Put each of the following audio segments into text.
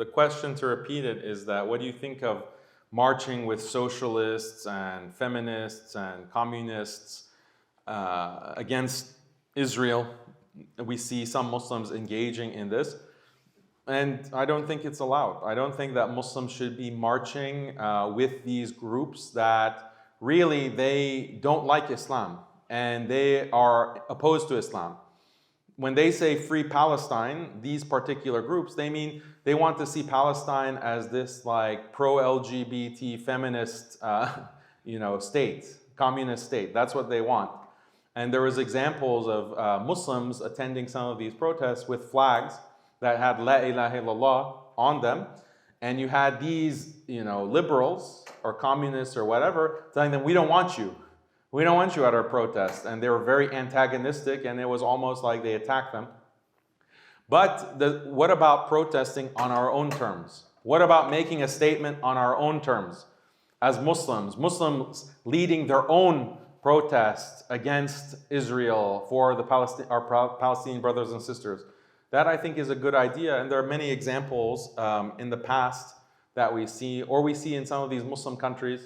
the question, to repeat it, is that what do you think of marching with socialists and feminists and communists against Israel? We see some Muslims engaging in this, and I don't think it's allowed. I don't think that Muslims should be marching with these groups that really they don't like Islam and they are opposed to Islam. When they say free Palestine, these particular groups, they mean they want to see Palestine as this like pro-LGBT feminist state, communist state. That's what they want. And there was examples of Muslims attending some of these protests with flags that had La ilaha illallah on them. And you had these, liberals or communists or whatever telling them, we don't want you. We don't want you at our protest. And they were very antagonistic, and it was almost like they attacked them. But what about protesting on our own terms? What about making a statement on our own terms as Muslims? Muslims leading their own protests against Israel for our Palestinian brothers and sisters. That, I think, is a good idea. And there are many examples in the past that we see in some of these Muslim countries,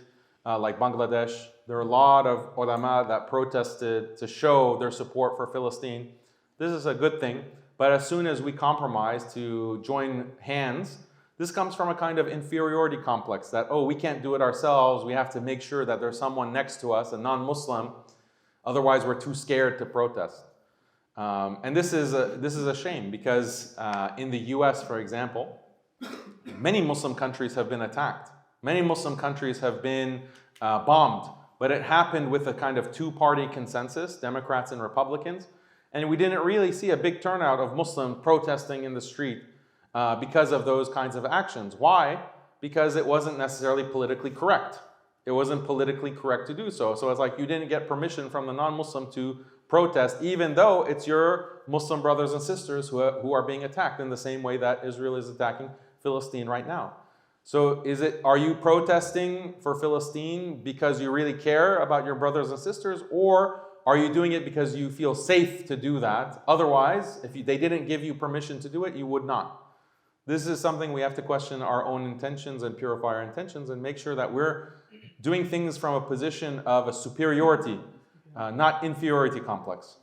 like Bangladesh. There are a lot of ulama that protested to show their support for Palestine. This is a good thing. But as soon as we compromise to join hands, this comes from a kind of inferiority complex that, we can't do it ourselves. We have to make sure that there's someone next to us, a non-Muslim. Otherwise, we're too scared to protest. And this is a shame because in the US, for example, many Muslim countries have been attacked. Many Muslim countries have been bombed. But it happened with a kind of two-party consensus, Democrats and Republicans. And we didn't really see a big turnout of Muslims protesting in the street because of those kinds of actions. Why? Because it wasn't necessarily politically correct. It wasn't politically correct to do so. So it's like you didn't get permission from the non-Muslim to protest, even though it's your Muslim brothers and sisters who are being attacked in the same way that Israel is attacking Palestine right now. So are you protesting for Palestine because you really care about your brothers and sisters, or are you doing it because you feel safe to do that? Otherwise, if they didn't give you permission to do it, you would not. This is something we have to question our own intentions and purify our intentions and make sure that we're doing things from a position of a superiority, not inferiority complex.